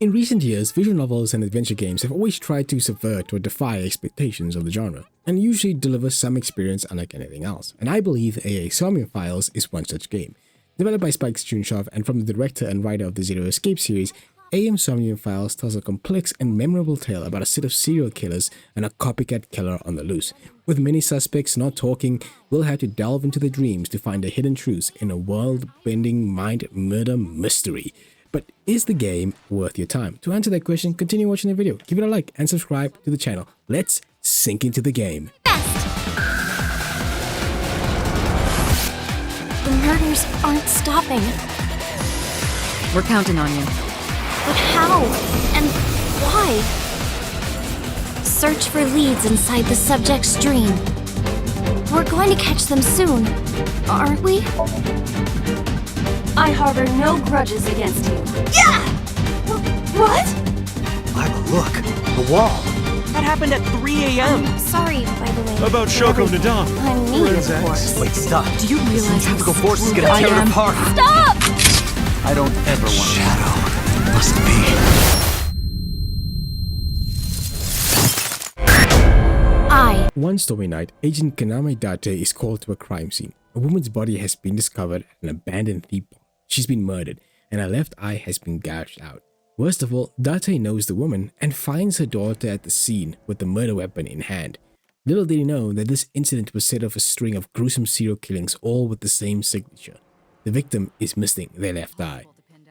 In recent years, visual novels and adventure games have always tried to subvert or defy expectations of the genre, and usually deliver some experience unlike anything else, and I believe Somnium Files is one such game. Developed by Spike Chunsoft and from the director and writer of the Zero Escape series, Somnium Files tells a complex and memorable tale about a set of serial killers and a copycat killer on the loose. With many suspects not talking, we'll have to delve into their dreams to find the hidden truths in a world-bending mind murder mystery. But is the game worth your time? To answer that question, continue watching the video, give it a like and subscribe to the channel. Let's sink into the game. The murders aren't stopping. We're counting on you. But how? And why? Search for leads inside the subject's dream. We're going to catch them soon, aren't we? I harbor no grudges against you. Yeah! What? Lila, look! The wall! That happened at 3 a.m. Sorry, by the way. About Shoko Nadam. I'm me, of course. Wait, stop! Do you realize how Centrifugal force is gonna I tear it am? apart! Stop! I don't ever want to. Shadow. Must be. One stormy night, Agent Kaname Date is called to a crime scene. A woman's body has been discovered at an abandoned theme park. She's been murdered, and her left eye has been gouged out. Worst of all, Date knows the woman and finds her daughter at the scene with the murder weapon in hand. Little did he know that this incident was set off a string of gruesome serial killings, all with the same signature. The victim is missing their left eye.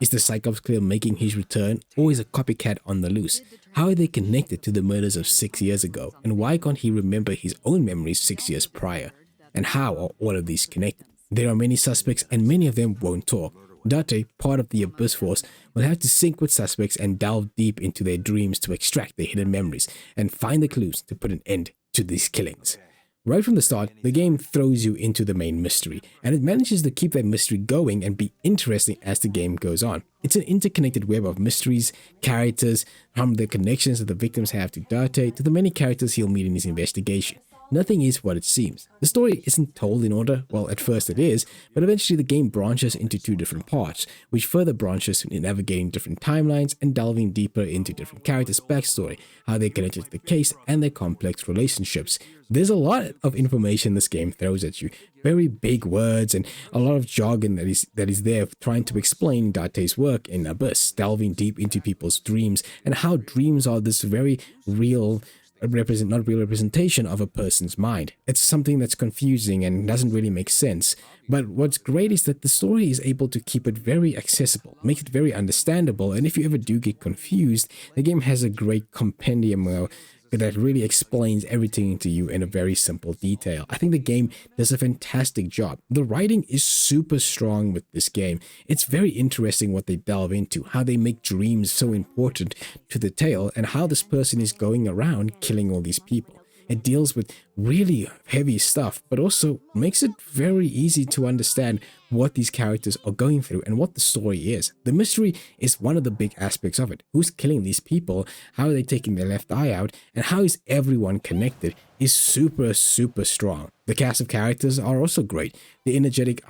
Is the Cyclops killer making his return, or is a copycat on the loose? How are they connected to the murders of 6 years ago, and why can't he remember his own memories 6 years prior? And how are all of these connected? There are many suspects and many of them won't talk. Date, part of the Abyss Force, will have to sync with suspects and delve deep into their dreams to extract their hidden memories and find the clues to put an end to these killings. Right from the start, the game throws you into the main mystery, and it manages to keep that mystery going and be interesting as the game goes on. It's an interconnected web of mysteries, characters, from the connections that the victims have to Date to the many characters he'll meet in his investigation. Nothing is what it seems. The story isn't told in order, well at first it is, but eventually the game branches into two different parts, which further branches in navigating different timelines and delving deeper into different characters' backstory, how they're connected to the case, and their complex relationships. There's a lot of information this game throws at you, very big words and a lot of jargon that is there trying to explain Date's work in Abyss, delving deep into people's dreams and how dreams are this very real not real representation of a person's mind. It's something that's confusing and doesn't really make sense. But what's great is that the story is able to keep it very accessible, make it very understandable, and if you ever do get confused, the game has a great compendium that really explains everything to you in a very simple detail. I think the game does a fantastic job. The writing is super strong with this game. It's very interesting what they delve into, how they make dreams so important to the tale, and how this person is going around killing all these people. It deals with really heavy stuff, but also makes it very easy to understand what these characters are going through and what the story is. The mystery is one of the big aspects of it. Who's killing these people? How are they taking their left eye out? And how is everyone connected is super strong. The cast of characters are also great. The energetic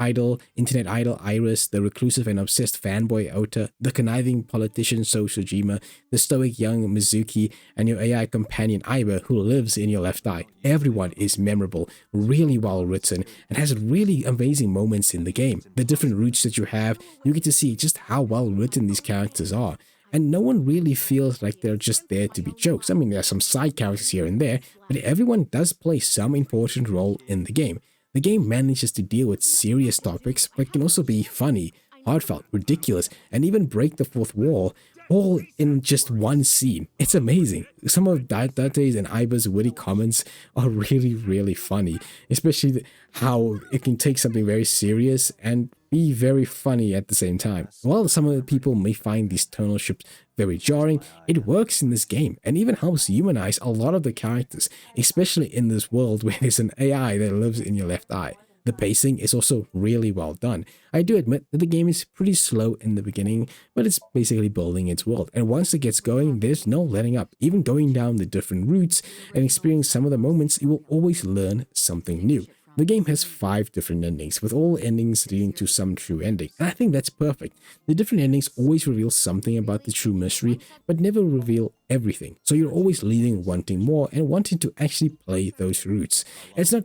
internet idol Iris, the reclusive and obsessed fanboy Ota, the conniving politician So Sojima, the stoic young Mizuki, and your AI companion Iba who lives in your left eye. Everyone is memorable, really well written, and has really amazing moments in the game. The different routes that you have, you get to see just how well written these characters are. And no one really feels like they're just there to be jokes. I mean, there are some side characters here and there, but everyone does play some important role in the game. The game manages to deal with serious topics, but can also be funny, heartfelt, ridiculous, and even break the fourth wall, all in just one scene. It's amazing. Some of Date's and Iba's witty comments are really funny, especially how it can take something very serious and be very funny at the same time. While some of the people may find these tonal shifts very jarring, it works in this game and even helps humanize a lot of the characters, especially in this world where there's an AI that lives in your left eye. The pacing is also really well done. I do admit that the game is pretty slow in the beginning, but it's basically building its world, and once it gets going, there's no letting up. Even going down the different routes and experiencing some of the moments, you will always learn something new. The game has 5 different endings, with all endings leading to some true ending, and I think that's perfect. The different endings always reveal something about the true mystery, but never reveal everything, so you're always leaving wanting more and wanting to actually play those routes. It's not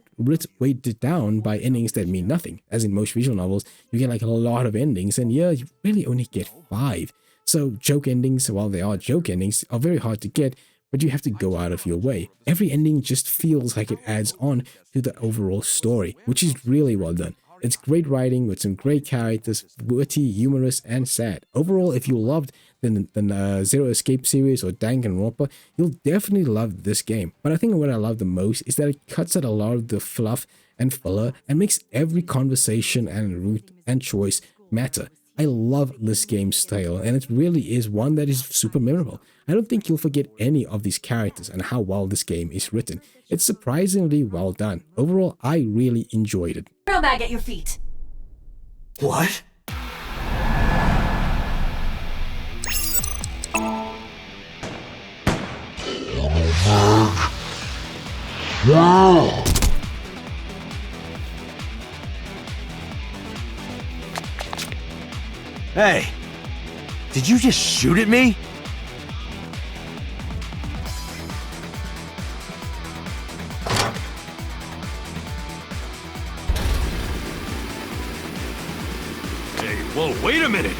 weighted down by endings that mean nothing, as in most visual novels, you get like a lot of endings, and yeah, you really only get 5. So joke endings, while they are joke endings, are very hard to get, but you have to go out of your way. Every ending just feels like it adds on to the overall story, which is really well done. It's great writing with some great characters, witty, humorous, and sad. Overall, if you loved the Zero Escape series or Danganronpa, you'll definitely love this game. But I think what I love the most is that it cuts out a lot of the fluff and filler and makes every conversation and route and choice matter. I love this game's style, and it really is one that is super memorable. I don't think you'll forget any of these characters and how well this game is written. It's surprisingly well done. Overall, I really enjoyed it. Throw bag at your feet. What? Hey, did you just shoot at me? Hey, whoa, wait a minute!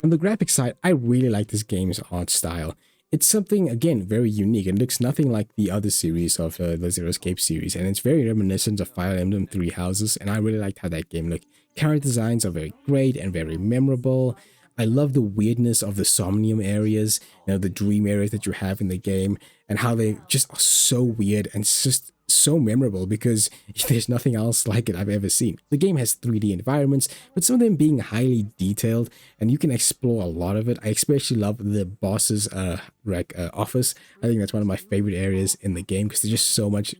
On the graphics side, I really like this game's art style. It's something, again, very unique. It looks nothing like the other series of the Zero Escape series, and it's very reminiscent of Fire Emblem Three Houses, and I really liked how that game looked. Character designs are very great and very memorable. I love the weirdness of the Somnium areas, the dream areas that you have in the game, and how they just are so weird and just so memorable because there's nothing else like it I've ever seen. The game has 3D environments, but some of them being highly detailed, and you can explore a lot of it. I especially love the boss's office. I think that's one of my favorite areas in the game because there's just so much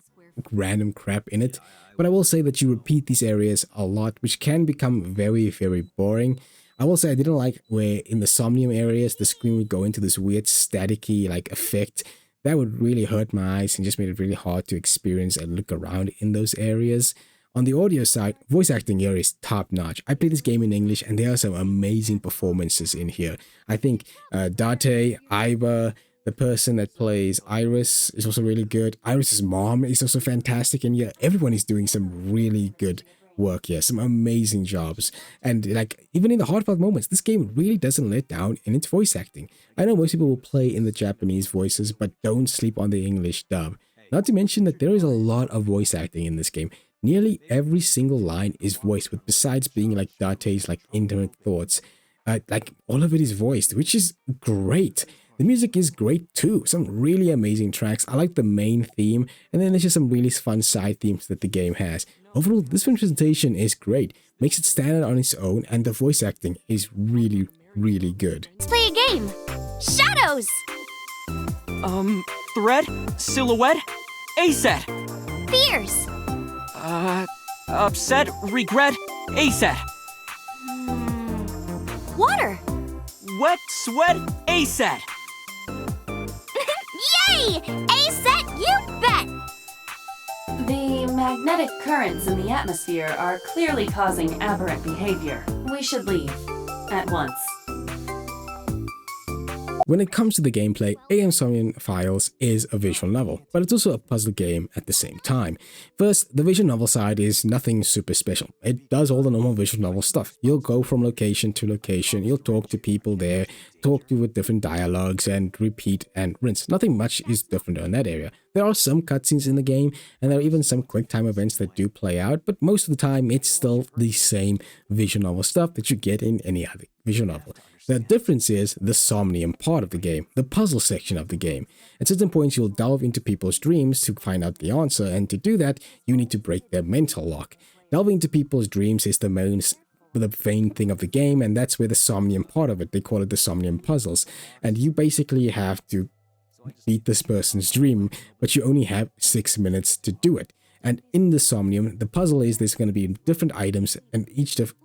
random crap in it. But I will say that you repeat these areas a lot, which can become very, very boring. I will say I didn't like where in the Somnium areas, the screen would go into this weird staticky like effect. That would really hurt my eyes and just made it really hard to experience and look around in those areas. On the audio side, voice acting here is top notch. I played this game in English and there are some amazing performances in here. I think Date, Iva, the person that plays Iris is also really good. Iris's mom is also fantastic, and yeah, everyone is doing some really good work here, some amazing jobs. And like even in the heartfelt moments, this game really doesn't let down in its voice acting. I know most people will play in the Japanese voices, but don't sleep on the English dub. Not to mention that there is a lot of voice acting in this game. Nearly every single line is voiced, with besides being like Date's like intimate thoughts, like all of it is voiced, which is great. The music is great too, some really amazing tracks. I like the main theme, and then there's just some really fun side themes that the game has. Overall, this presentation is great, makes it stand out on its own, and the voice acting is really, really good. Let's play a game. Shadows! Thread? Silhouette? A-set! Fears! Upset? Regret? A-set! Water! Wet? Sweat? A-set! Yay! A-set, you bet! The magnetic currents in the atmosphere are clearly causing aberrant behavior. We should leave. At once. When it comes to the gameplay, Somnium Files is a visual novel, but it's also a puzzle game at the same time. First, the visual novel side is nothing super special. It does all the normal visual novel stuff. You'll go from location to location, you'll talk to people there, talk to with different dialogues, and repeat and rinse. Nothing much is different in that area. There are some cutscenes in the game, and there are even some quick time events that do play out, but most of the time it's still the same visual novel stuff that you get in any other visual novel. The difference is the Somnium part of the game, the puzzle section of the game. At certain points, you'll delve into people's dreams to find out the answer, and to do that, you need to break their mental lock. Delving into people's dreams is the main thing of the game, and that's where the Somnium part of it, they call it the Somnium puzzles. And you basically have to beat this person's dream, but you only have 6 minutes to do it. And in the Somnium, the puzzle is there's going to be different items, and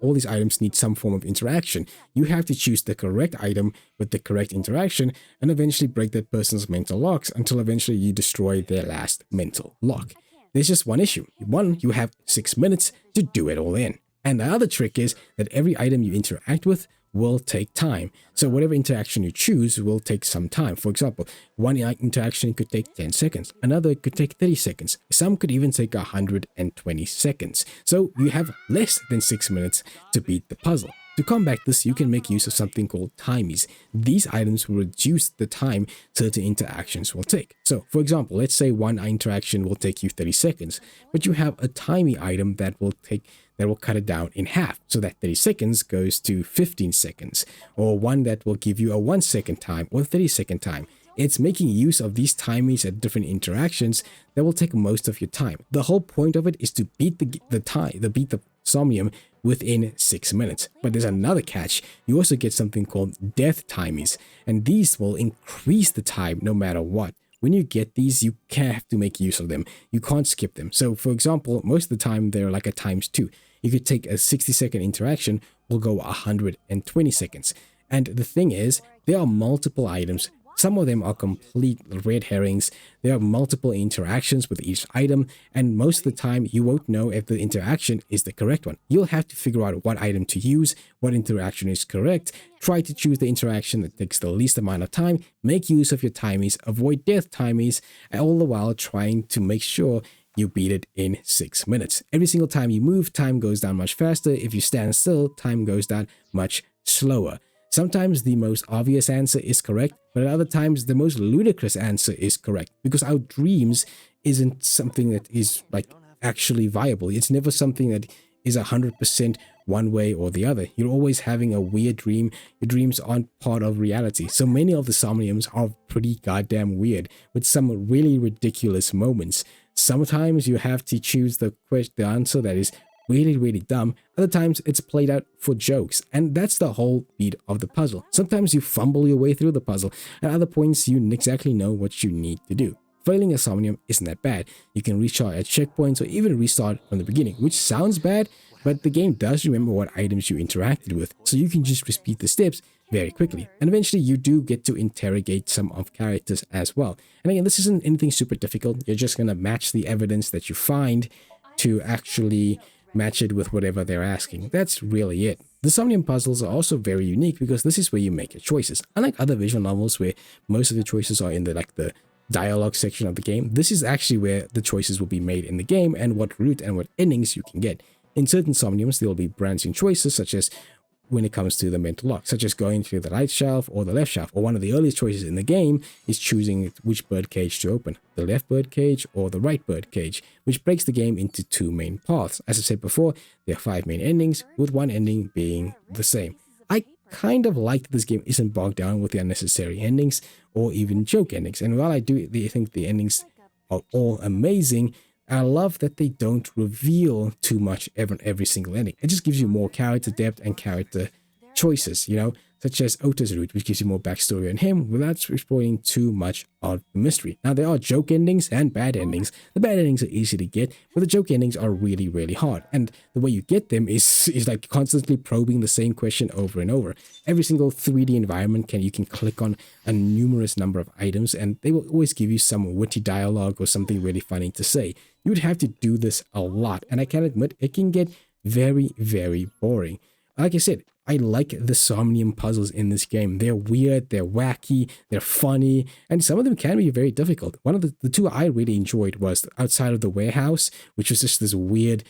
all these items need some form of interaction. You have to choose the correct item with the correct interaction and eventually break that person's mental locks until eventually you destroy their last mental lock. There's just one issue. One, you have 6 minutes to do it all in. And the other trick is that every item you interact with will take time. So whatever interaction you choose will take some time. For example, one interaction could take 10 seconds, another could take 30 seconds, some could even take 120 seconds. So you have less than 6 minutes to beat the puzzle. To combat this, you can make use of something called timies. These items will reduce the time certain interactions will take. So, for example, let's say one interaction will take you 30 seconds, but you have a timey item that will cut it down in half, so that 30 seconds goes to 15 seconds, or one that will give you a 1 second time or 30-second time. It's making use of these timies at different interactions that will take most of your time. The whole point of it is to beat the Somnium within 6 minutes. But there's another catch. You also get something called death timies, and these will increase the time no matter what. When you get these, you have to make use of them. You can't skip them. So for example, most of the time they're like a ×2. You could take a 60-second interaction, will go 120 seconds. And the thing is, there are multiple items. Some of them are complete red herrings. There are multiple interactions with each item, and most of the time you won't know if the interaction is the correct one. You'll have to figure out what item to use, what interaction is correct, try to choose the interaction that takes the least amount of time, make use of your timies, avoid death timies, and all the while trying to make sure you beat it in 6 minutes. Every single time you move, time goes down much faster. If you stand still, time goes down much slower. Sometimes the most obvious answer is correct, but at other times the most ludicrous answer is correct, because our dreams isn't something that is like actually viable. It's never something that is 100% one way or the other. You're always having a weird dream. Your dreams aren't part of reality. So many of the Somniums are pretty goddamn weird, with some really ridiculous moments. Sometimes you have to choose the answer that is really dumb. Other times it's played out for jokes, and that's the whole beat of the puzzle. Sometimes you fumble your way through the puzzle, at other points you exactly know what you need to do. Failing a Somnium isn't that bad. You can restart at checkpoints or even restart from the beginning, which sounds bad, but the game does remember what items you interacted with, so you can just repeat the steps very quickly. And eventually you do get to interrogate some of characters as well. And again, this isn't anything super difficult. You're just gonna match the evidence that you find to actually match it with whatever they're asking. That's really it. The Somnium puzzles are also very unique because this is where you make your choices. Unlike other visual novels where most of the choices are in the dialogue section of the game, this is actually where the choices will be made in the game and what route and what endings you can get. In certain Somniums, there will be branching choices, such as when it comes to the mental lock, such as going to the right shelf or the left shelf, or one of the earliest choices in the game is choosing which bird cage to open, the left bird cage or the right bird cage, which breaks the game into 2 main paths. As I said before, there are 5 main endings, with one ending being the same. I kind of like that this game isn't bogged down with the unnecessary endings or even joke endings, and while I do think the endings are all amazing, I love that they don't reveal too much every single ending. It just gives you more character depth and character choices, such as Ota's route, which gives you more backstory on him without exploiting too much of the mystery. Now, there are joke endings and bad endings. The bad endings are easy to get, but the joke endings are really hard. And the way you get them is like constantly probing the same question over and over. Every single 3D environment you can click on a numerous number of items, and they will always give you some witty dialogue or something really funny to say. You would have to do this a lot, and I can admit it can get very boring. Like I said, I like the Somnium puzzles in this game. They're weird, they're wacky, they're funny, and some of them can be very difficult. One of the 2 I really enjoyed was Outside of the Warehouse, which was just this weird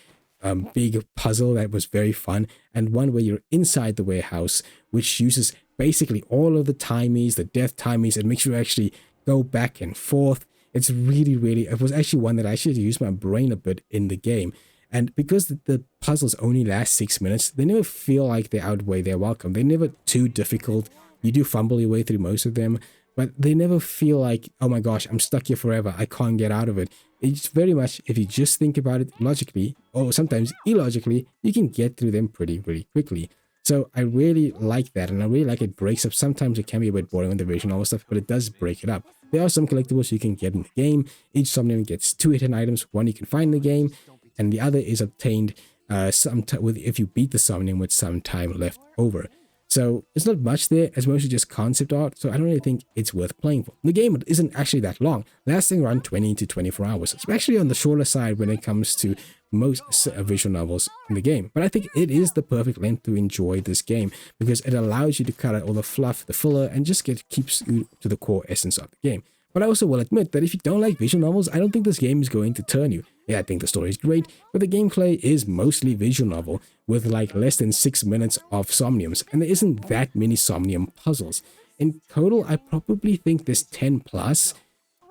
big puzzle that was very fun, and one where you're inside the warehouse, which uses basically all of the timies, the death timies, and makes you actually go back and forth. It's really, it was actually one that I should use my brain a bit in the game. And because the puzzles only last 6 minutes, they never feel like they outweigh their welcome. They're never too difficult. You do fumble your way through most of them, but they never feel like, oh my gosh, I'm stuck here forever, I can't get out of it. It's very much, if you just think about it logically, or sometimes illogically, you can get through them pretty quickly. So I really like that, and I really like it breaks up. Sometimes it can be a bit boring on the visual novel stuff, but it does break it up. There are some collectibles you can get in the game. Each Somnium gets 2 hidden items, one you can find in the game, and the other is obtained if you beat the Somnium with some time left over. So it's not much there, it's mostly just concept art, so I don't really think it's worth playing for. The game isn't actually that long, lasting around 20 to 24 hours. It's actually on the shorter side when it comes to most visual novels in the game. But I think it is the perfect length to enjoy this game because it allows you to cut out all the fluff, the filler, and just keeps you to the core essence of the game. But I also will admit that if you don't like visual novels, I don't think this game is going to turn you. Yeah, I think the story is great, but the gameplay is mostly visual novel with like less than 6 minutes of Somniums, and there isn't that many Somnium puzzles. In total, I probably think there's 10 plus,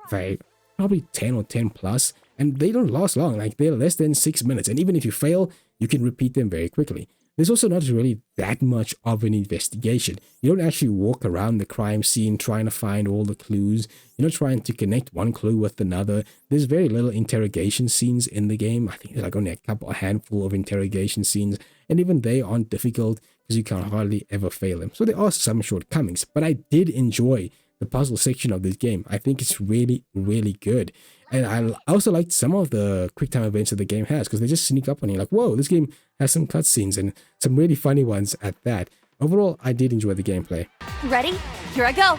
probably 10 or 10 plus, and they don't last long, like they're less than 6 minutes, and even if you fail, you can repeat them very quickly. There's also not really that much of an investigation. You don't actually walk around the crime scene trying to find all the clues. You're not trying to connect one clue with another. There's very little interrogation scenes in the game. I think there's like only a handful of interrogation scenes, and even they aren't difficult because you can hardly ever fail them. So there are some shortcomings, but I did enjoy the puzzle section of this game. I think it's really, really good. And I also liked some of the quick time events that the game has because they just sneak up on you like, whoa, this game has some cutscenes and some really funny ones at that. Overall, I did enjoy the gameplay. Ready? Here I go.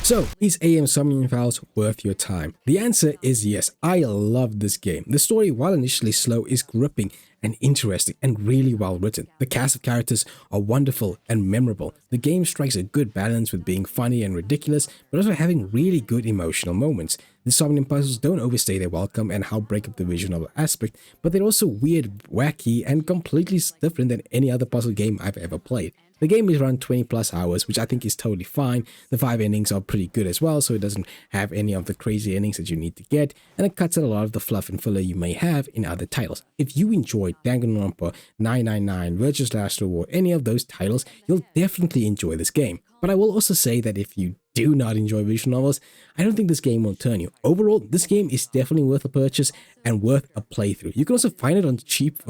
So, is AM Somnium Files worth your time? The answer is yes. I love this game. The story, while initially slow, is gripping and interesting and really well written. The cast of characters are wonderful and memorable. The game strikes a good balance with being funny and ridiculous, but also having really good emotional moments. The Somnium puzzles don't overstay their welcome and help break up the visual novel aspect, but they're also weird, wacky, and completely different than any other puzzle game I've ever played. The game is around 20 plus hours, which I think is totally fine. The 5 endings are pretty good as well, so it doesn't have any of the crazy endings that you need to get, and it cuts out a lot of the fluff and filler you may have in other titles. If you enjoyed Danganronpa, 999, Virtue's Last Reward, any of those titles, you'll definitely enjoy this game. But I will also say that if you do not enjoy visual novels, I don't think this game will turn you. Overall, this game is definitely worth a purchase and worth a playthrough. You can also find it on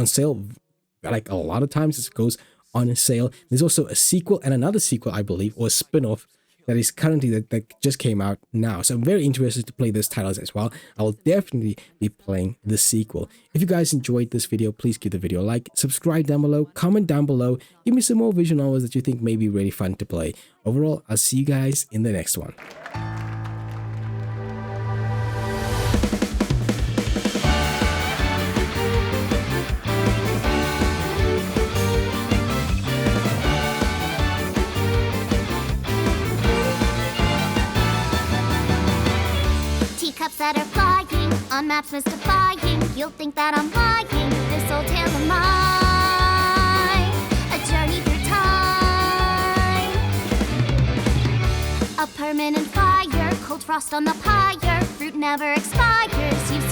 sale, like a lot of times it goes on sale. There's also a sequel and another sequel, I believe, or a spin-off that is currently that just came out now. So I'm very interested to play those titles as well. I will definitely be playing the sequel. If you guys enjoyed this video, please give the video a like, subscribe down below, comment down below, give me some more visual novels that you think may be really fun to play. Overall, I'll see you guys in the next one. Teacups that are flying, on maps mystifying. You'll think that I'm lying, this old tale of mine. A journey through time. A permanent fire, cold frost on the pyre. Fruit never expires, you've